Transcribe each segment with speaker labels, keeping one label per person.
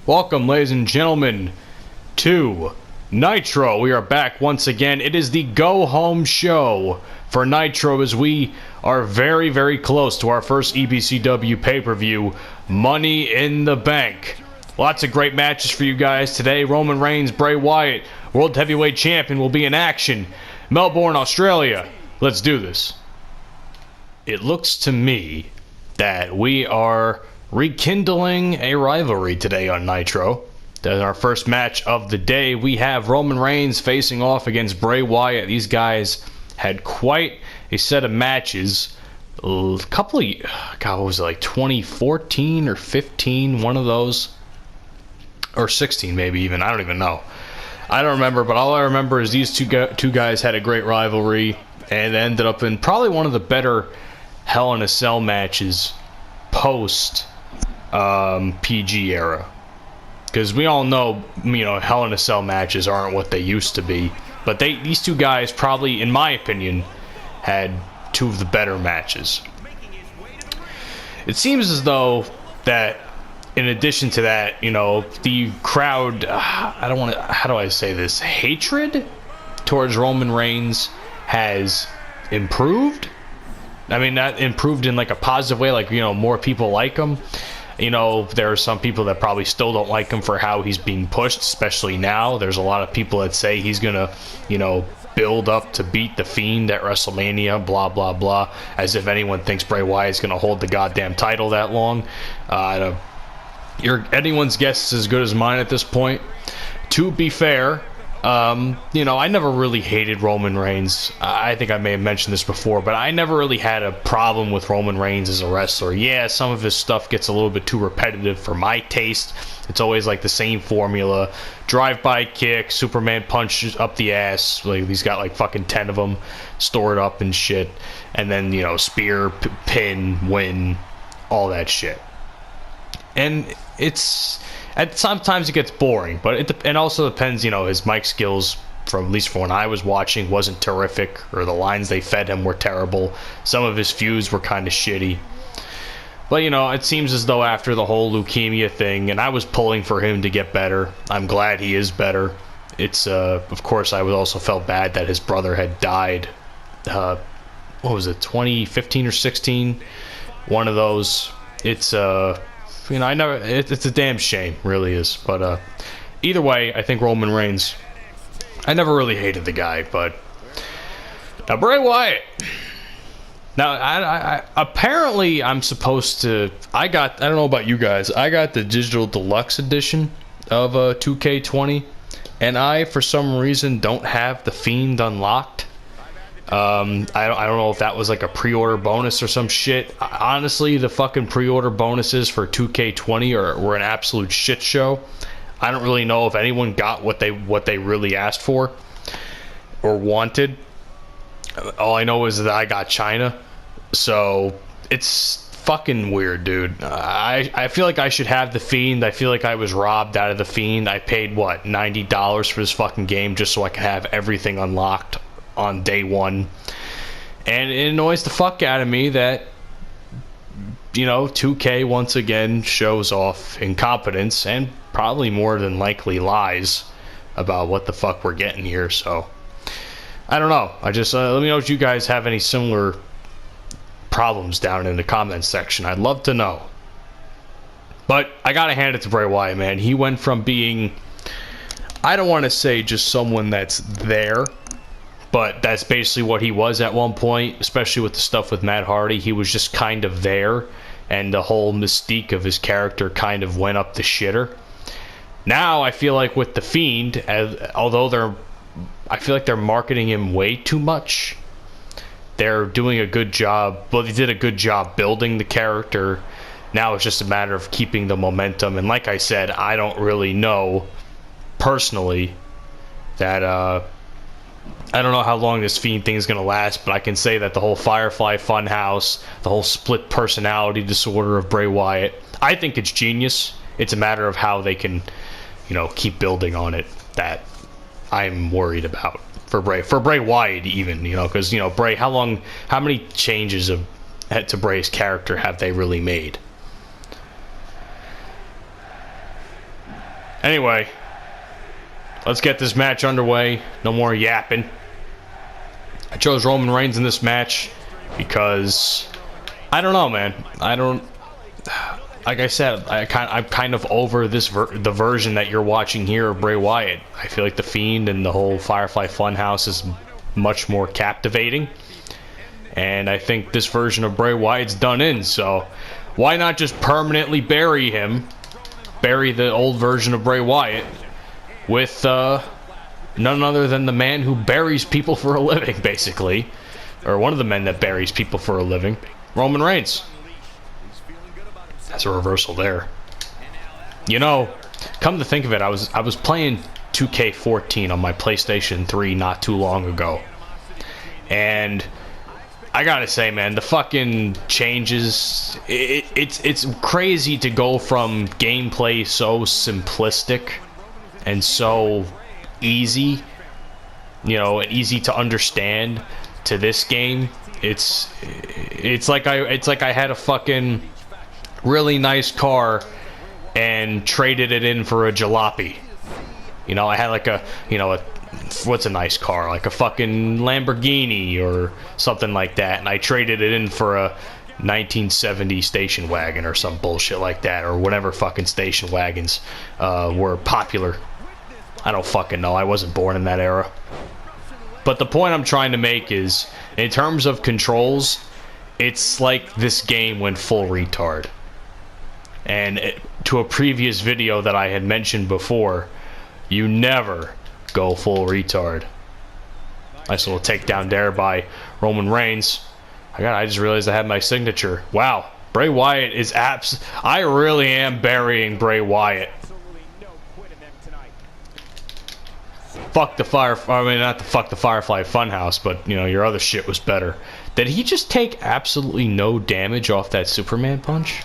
Speaker 1: Welcome, ladies and gentlemen, to Nitro. We are back once again. It is the go-home show for Nitro as we are very, very close to our first EBCW pay-per-view, Money in the Bank. Lots of great matches for you guys today. Roman Reigns, Bray Wyatt, World Heavyweight Champion will be in action. Melbourne, Australia. Let's do this. It looks to me that we are rekindling a rivalry today on Nitro. That's our first match of the day. We have Roman Reigns facing off against Bray Wyatt. These guys had quite a set of matches. A couple of, God, what was it, like 2014 or 15, one of those? Or 16 maybe even, I don't even know. I don't remember, but all I remember is these two guys had a great rivalry and ended up in probably one of the better Hell in a Cell matches post PG era, because we all know, Hell in a Cell matches aren't what they used to be, but these two guys probably, in my opinion, had two of the better matches. It seems as though that in addition to that, the crowd, how do I say this, hatred towards Roman Reigns has improved. I mean, that improved in like a positive way, like, more people like him. There are some people that probably still don't like him for how he's being pushed, especially now. There's a lot of people that say he's gonna, build up to beat The Fiend at WrestleMania, blah, blah, blah, as if anyone thinks Bray Wyatt's gonna hold the goddamn title that long. Anyone's guess is as good as mine at this point. To be fair, I never really hated Roman Reigns. I think I may have mentioned this before, but I never really had a problem with Roman Reigns as a wrestler. Yeah, some of his stuff gets a little bit too repetitive for my taste. It's always like the same formula. Drive-by kick, Superman punches up the ass. Like, he's got like fucking 10 of them stored up and shit. And then, spear, pin, win, all that shit. And sometimes it gets boring, but it also depends. His mic skills, from at least from when I was watching, wasn't terrific, or the lines they fed him were terrible. Some of his feuds were kind of shitty. But it seems as though after the whole leukemia thing, and I was pulling for him to get better. I'm glad he is better. It's of course I also felt bad that his brother had died. What was it, 2015 or 16? One of those. It's it's a damn shame, really is. But either way, I think Roman Reigns, I never really hated the guy. But now Bray Wyatt. Now, I apparently I'm supposed to. I don't know about you guys. I got the digital deluxe edition of 2K20, and I, for some reason, don't have the Fiend unlocked. I don't know if that was like a pre-order bonus or some shit. Honestly, the fucking pre-order bonuses for 2K20 were an absolute shit show. I don't really know if anyone got what they really asked for or wanted. All I know is that I got China, so it's fucking weird, dude. I feel like I should have the Fiend. I feel like I was robbed out of the Fiend. I paid what, $90 for this fucking game just so I could have everything unlocked on day one, and it annoys the fuck out of me that 2K once again shows off incompetence and probably more than likely lies about what the fuck we're getting here. So I don't know. I just let me know if you guys have any similar problems down in the comments section. I'd love to know. But I gotta hand it to Bray Wyatt, man. He went from being, I don't want to say just someone that's there, but that's basically what he was at one point, especially with the stuff with Matt Hardy. He was just kind of there, and the whole mystique of his character kind of went up the shitter. Now, I feel like with The Fiend, I feel like they're marketing him way too much. They're doing a good job. Well, they did a good job building the character. Now it's just a matter of keeping the momentum. And like I said, I don't really know, personally, that, I don't know how long this Fiend thing is going to last, but I can say that the whole Firefly Funhouse, the whole split personality disorder of Bray Wyatt, I think it's genius. It's a matter of how they can, keep building on it that I'm worried about for Bray Wyatt even, because, Bray, how many changes to Bray's character have they really made? Anyway, let's get this match underway. No more yapping. I chose Roman Reigns in this match because I don't know, man. I don't. Like I said, I'm kind of over the version that you're watching here of Bray Wyatt. I feel like The Fiend and the whole Firefly Funhouse is much more captivating. And I think this version of Bray Wyatt's done in, so why not just permanently bury him? Bury the old version of Bray Wyatt with none other than the man who buries people for a living, basically. Or one of the men that buries people for a living, Roman Reigns. That's a reversal there. You know, come to think of it, I was playing 2K20 on my PlayStation 3 not too long ago. And I gotta say, man, the fucking changes, it's crazy to go from gameplay so simplistic and so easy, you know, easy to understand, to this game. It's like I had a fucking really nice car and traded it in for a jalopy. You know, I had like what's a nice car? Like a fucking Lamborghini or something like that, and I traded it in for a 1970 station wagon or some bullshit like that, or whatever fucking station wagons were popular. I don't fucking know. I wasn't born in that era. But the point I'm trying to make is, in terms of controls, it's like this game went full retard. And to a previous video that I had mentioned before, you never go full retard. Nice little takedown there by Roman Reigns. I just realized I had my signature. Wow, Bray Wyatt is I really am burying Bray Wyatt. Fuck the not the fuck the Firefly Funhouse, but you know, your other shit was better. Did he just take absolutely no damage off that Superman punch?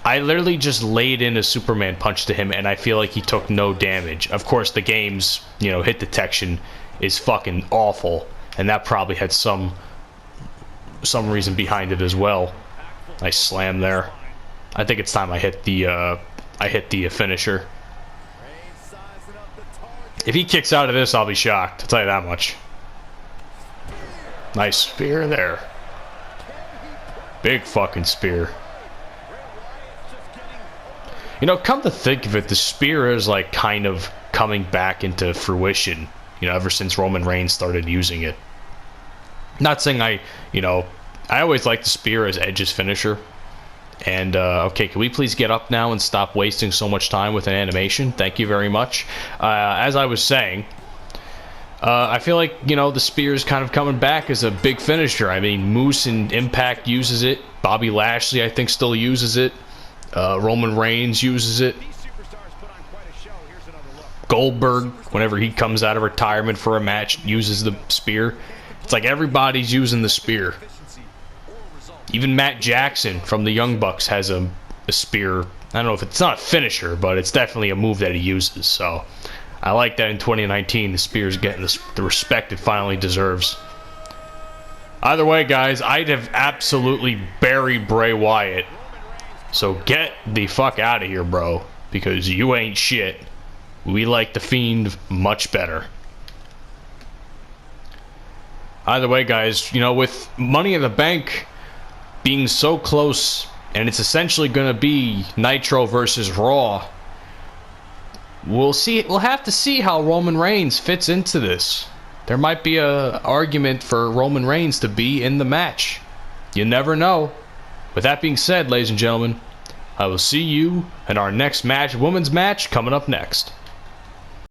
Speaker 1: I literally just laid in a Superman punch to him, and I feel like he took no damage. Of course, the game's, you know, hit detection is fucking awful, and that probably had some reason behind it as well. Nice slam there. I think it's time I hit the finisher. If he kicks out of this, I'll be shocked. I'll tell you that much. Nice spear there. Big fucking spear. You know, come to think of it, the spear is like kind of coming back into fruition, you know, ever since Roman Reigns started using it. Not saying I always like the spear as Edge's finisher. And, okay, can we please get up now and stop wasting so much time with an animation? Thank you very much. As I was saying, I feel like, you know, the spear is kind of coming back as a big finisher. I mean, Moose in Impact uses it. Bobby Lashley, I think, still uses it. Roman Reigns uses it. Goldberg, whenever he comes out of retirement for a match, uses the spear. It's like everybody's using the spear. Even Matt Jackson from the Young Bucks has a spear. I don't know if it's not a finisher, but it's definitely a move that he uses. So I like that in 2019 the spear is getting the respect it finally deserves. Either way, guys, I'd have absolutely buried Bray Wyatt. So get the fuck out of here, bro, because you ain't shit. We like The Fiend much better. Either way, guys, you know, with Money in the Bank being so close, and it's essentially going to be Nitro versus Raw, we'll have to see how Roman Reigns fits into this. There might be a argument for Roman Reigns to be in the match. You never know. With that being said, ladies and gentlemen, I will see you in our next match, women's match, coming up next.